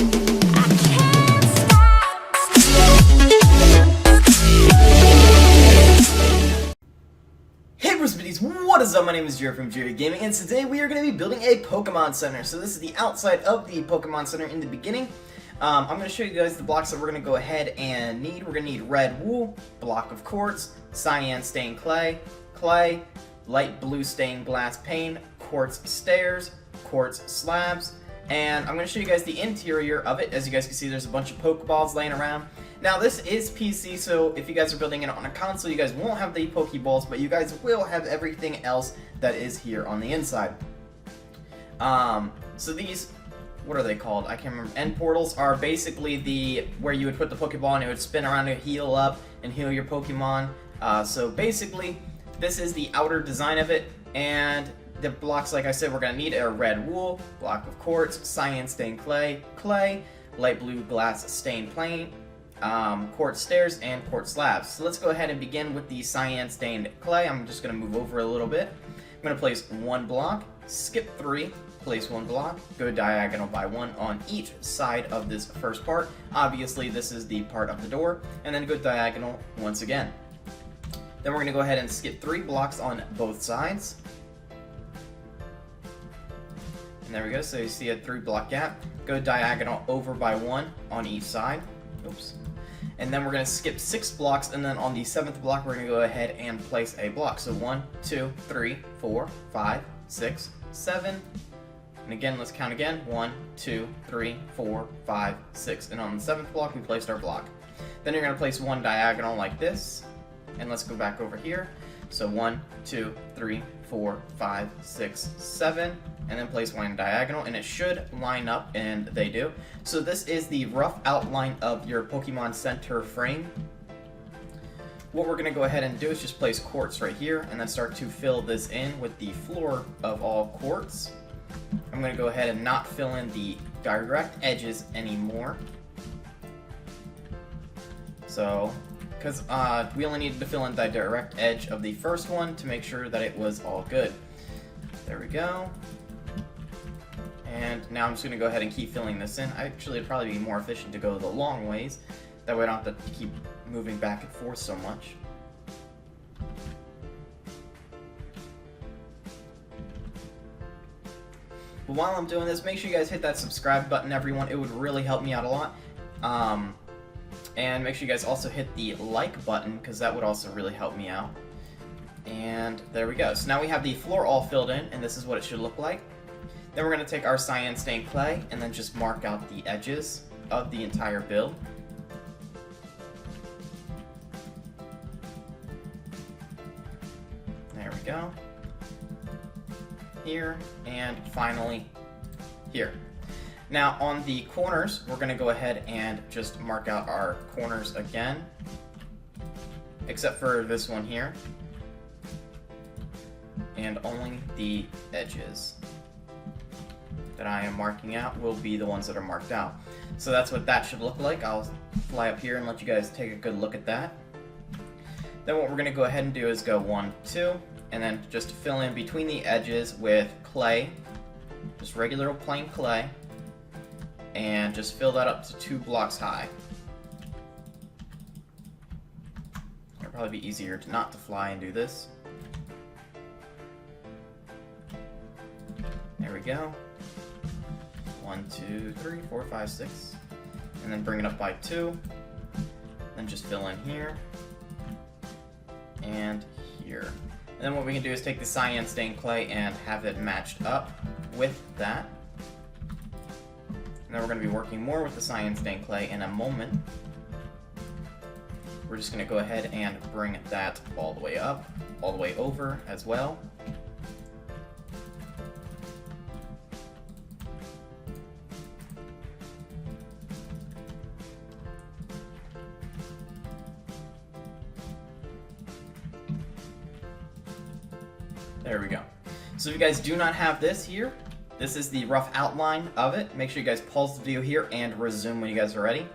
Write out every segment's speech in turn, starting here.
Hey Bruce Biddies, what is up? My name is Jared from Jared Gaming, and today we are going to be building a Pokemon Center. So this is the outside of the Pokemon Center in the beginning. I'm going to show you guys the blocks that we're going to go ahead and need. We're going to need red wool, block of quartz, cyan stained clay, light blue stained glass pane, quartz stairs, quartz slabs, and I'm going to show you guys the interior of it. As you guys can see, there's a bunch of Pokeballs laying around. Now this is PC, so if you guys are building it on a console, you guys won't have the Pokeballs, but you guys will have everything else that is here on the inside. So these, what are they called? I can't remember. End portals are basically where you would put the Pokeball and it would spin around to heal up and heal your Pokemon. So basically, this is the outer design of it, and the blocks, like I said, we're going to need a red wool, block of quartz, cyan stained clay, light blue glass stained plane, quartz stairs, and quartz slabs. So let's go ahead and begin with the cyan stained clay. I'm just going to move over a little bit. I'm going to place one block, skip 3, place one block, go diagonal by 1 on each side of this first part. Obviously this is the part of the door, and then go diagonal once again. Then we're going to go ahead and skip 3 blocks on both sides. And there we go, so you see a 3-block gap. Go diagonal over by 1 on each side. Oops. And then we're going to skip 6 blocks, and then on the 7th block we're going to go ahead and place a block. So 1, 2, 3, 4, 5, 6, 7. And again, let's count again. 1, 2, 3, 4, 5, 6. And on the 7th block we placed our block. Then you're going to place one diagonal like this. And let's go back over here. So 1, 2, 3, 4, 5, 6, 7, and then place one diagonal, and it should line up, and they do. So this is the rough outline of your Pokemon Center frame. What we're going to go ahead and do is just place quartz right here, and then start to fill this in with the floor of all quartz. I'm going to go ahead and not fill in the direct edges anymore. So, because we only needed to fill in the direct edge of the first one to make sure that it was all good. There we go. And now I'm just going to go ahead and keep filling this in. Actually, it'd probably be more efficient to go the long ways. That way I don't have to keep moving back and forth so much. But while I'm doing this, make sure you guys hit that subscribe button, everyone. It would really help me out a lot. And make sure you guys also hit the like button, because that would also really help me out. And there we go. So now we have the floor all filled in, and this is what it should look like. Then we're going to take our cyan stained clay and then just mark out the edges of the entire build. There we go. Here, and finally here. Now on the corners, we're going to go ahead and just mark out our corners again, except for this one here, and only the edges that I am marking out will be the ones that are marked out. So that's what that should look like. I'll fly up here and let you guys take a good look at that. Then what we're going to go ahead and do is go 1, 2, and then just fill in between the edges with clay, just regular old plain clay, and just fill that up to 2 blocks high. It'll probably be easier to not to fly and do this. There we go. 1, 2, 3, 4, 5, 6. And then bring it up by 2. Then just fill in here. And here. And then what we can do is take the cyan stained clay and have it matched up with that. And then we're going to be working more with the cyan stained clay in a moment. We're just going to go ahead and bring that all the way up, all the way over as well. There we go. So if you guys do not have this here, this is the rough outline of it. Make sure you guys pause the video here and resume when you guys are ready.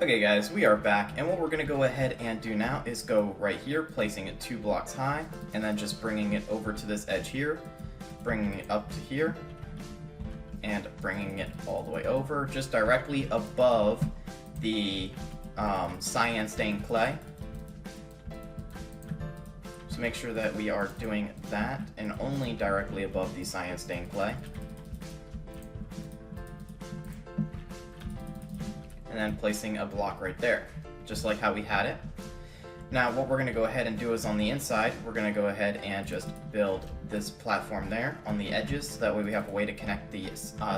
Okay guys, we are back, and what we're going to go ahead and do now is go right here, placing it 2 blocks high, and then just bringing it over to this edge here, bringing it up to here, and bringing it all the way over, just directly above the cyan stained clay. So make sure that we are doing that, and only directly above the cyan stained clay. And then placing a block right there, just like how we had it. Now what we're going to go ahead and do is on the inside, we're going to go ahead and just build this platform there on the edges, so that way we have a way to connect the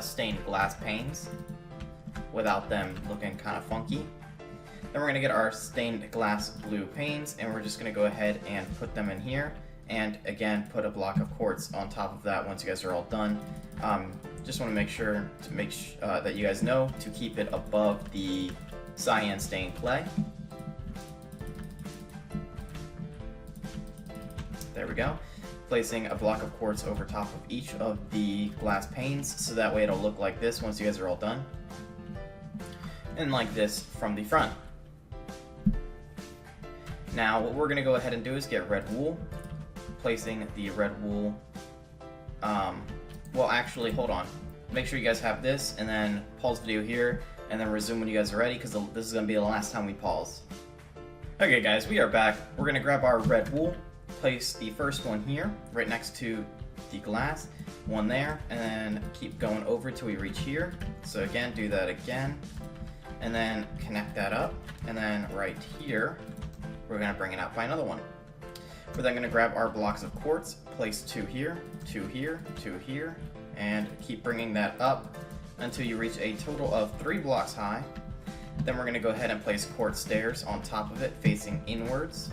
stained glass panes without them looking kind of funky. Then we're going to get our stained glass blue panes, and we're just going to go ahead and put them in here, and again put a block of quartz on top of that once you guys are all done. Just want to make sure that you guys know to keep it above the cyan stained clay. There we go. Placing a block of quartz over top of each of the glass panes, so that way it'll look like this once you guys are all done. And like this from the front. Now what we're going to go ahead and do is get red wool. Placing the red wool, well actually hold on. Make sure you guys have this, and then pause the video here, and then resume when you guys are ready, because this is going to be the last time we pause. Okay guys, we are back. We're going to grab our red wool, place the first one here, right next to the glass, one there, and then keep going over till we reach here. So again, do that again, and then connect that up, and then right here, we're going to bring it out by another one. We're then going to grab our blocks of quartz, place two here, two here, two here, and keep bringing that up until you reach a total of 3 blocks high. Then we're going to go ahead and place quartz stairs on top of it, facing inwards.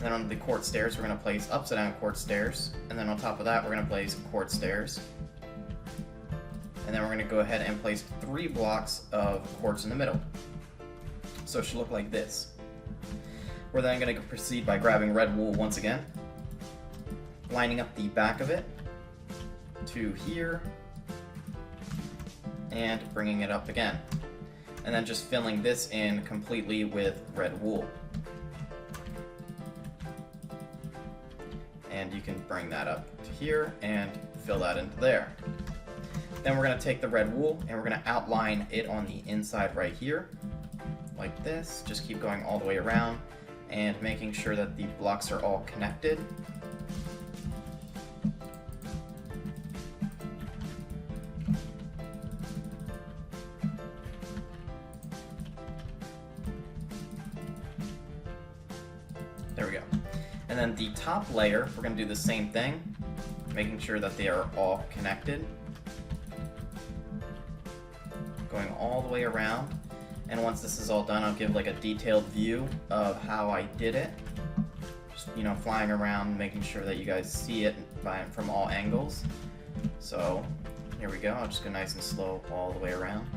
Then on the quartz stairs, we're going to place upside down quartz stairs, and then on top of that, we're going to place quartz stairs. And then we're going to go ahead and place 3 blocks of quartz in the middle. So it should look like this. We're then going to proceed by grabbing red wool once again, lining up the back of it to here, and bringing it up again. And then just filling this in completely with red wool. And you can bring that up to here and fill that into there. Then we're going to take the red wool and we're going to outline it on the inside right here, like this. Just keep going all the way around and making sure that the blocks are all connected. There we go. And then the top layer, we're going to do the same thing, making sure that they are all connected. Going all the way around. And once this is all done, I'll give like a detailed view of how I did it. Just, you know, flying around, making sure that you guys see it from all angles. So, here we go. I'll just go nice and slow all the way around.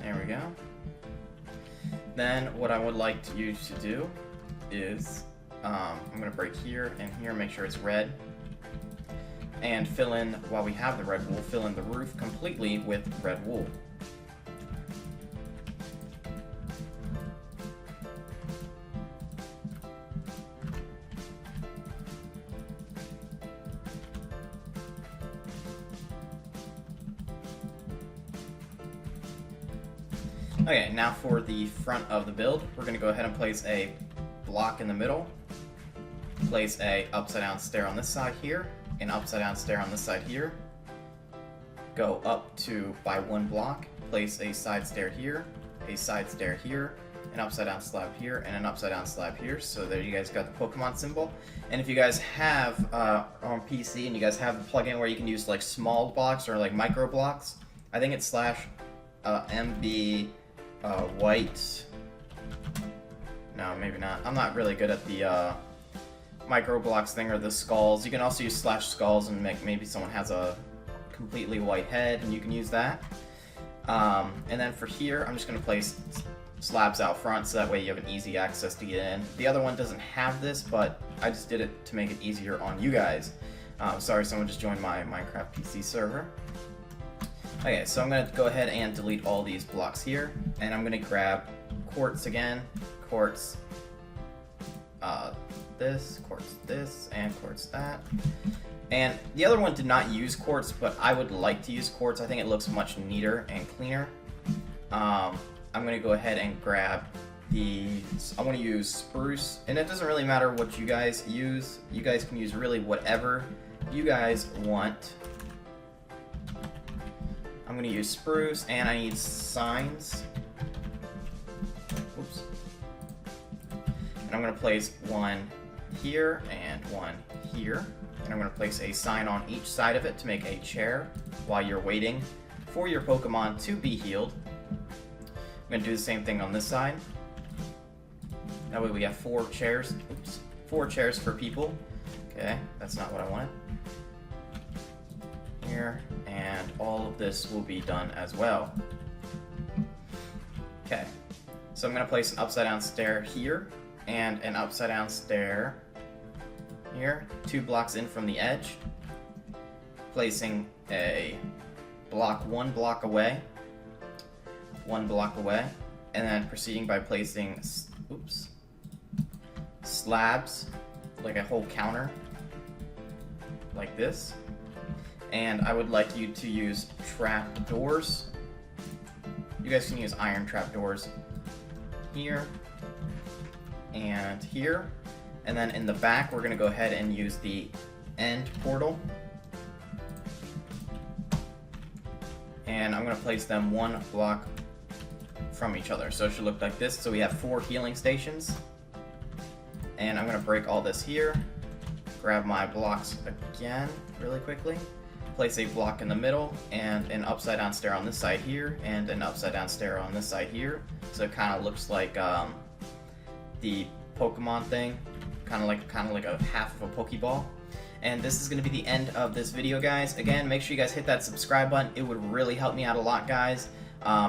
There we go. Then what I would like you to do is I'm going to break here and here, make sure it's red, and fill in, while we have the red wool, fill in the roof completely with red wool. Okay, now for the front of the build, we're going to go ahead and place a block in the middle, place a upside down stair on this side here, an upside down stair on this side here, go up to by 1 block, place a side stair here, a side stair here, an upside down slab here, and an upside down slab here. So there you guys got the Pokemon symbol. And if you guys have on PC and you guys have the plugin where you can use like small blocks or like micro blocks, I think it's /MB white. No, maybe not. I'm not really good at the micro blocks thing, or the skulls. You can also use /skulls and maybe someone has a completely white head and you can use that. And then for here, I'm just going to place slabs out front so that way you have an easy access to get in. The other one doesn't have this, but I just did it to make it easier on you guys. Sorry, someone just joined my Minecraft PC server. Okay, so I'm going to go ahead and delete all these blocks here, and I'm going to grab quartz again, quartz, this, and quartz that. And the other one did not use quartz, but I would like to use quartz. I think it looks much neater and cleaner. I'm going to go ahead and grab I want to use spruce, and it doesn't really matter what you guys use. You guys can use really whatever you guys want. I'm going to use spruce, and I need signs. Oops. And I'm going to place one here and one here. And I'm going to place a sign on each side of it to make a chair while you're waiting for your Pokemon to be healed. I'm going to do the same thing on this side. That way we have 4 chairs. Oops. 4 chairs for people. Okay, that's not what I wanted. Here, and all of this will be done as well. Okay, so I'm going to place an upside down stair here and an upside down stair here, 2 blocks in from the edge, placing a block 1 block away, 1 block away, and then proceeding by placing slabs, like a whole counter, like this. And I would like you to use trap doors. You guys can use iron trap doors here and here. And then in the back, we're going to go ahead and use the end portal. And I'm going to place them 1 block from each other. So it should look like this. So we have 4 healing stations. And I'm going to break all this here. Grab my blocks again really quickly. Place a block in the middle and an upside down stair on this side here and an upside down stair on this side here. So it kind of looks like the Pokemon thing. Kind of like a half of a Pokeball. And this is going to be the end of this video, guys. Again, make sure you guys hit that subscribe button. It would really help me out a lot, guys.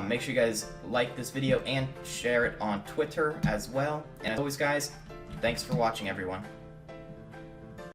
Make sure you guys like this video and share it on Twitter as well. And as always, guys, thanks for watching, everyone.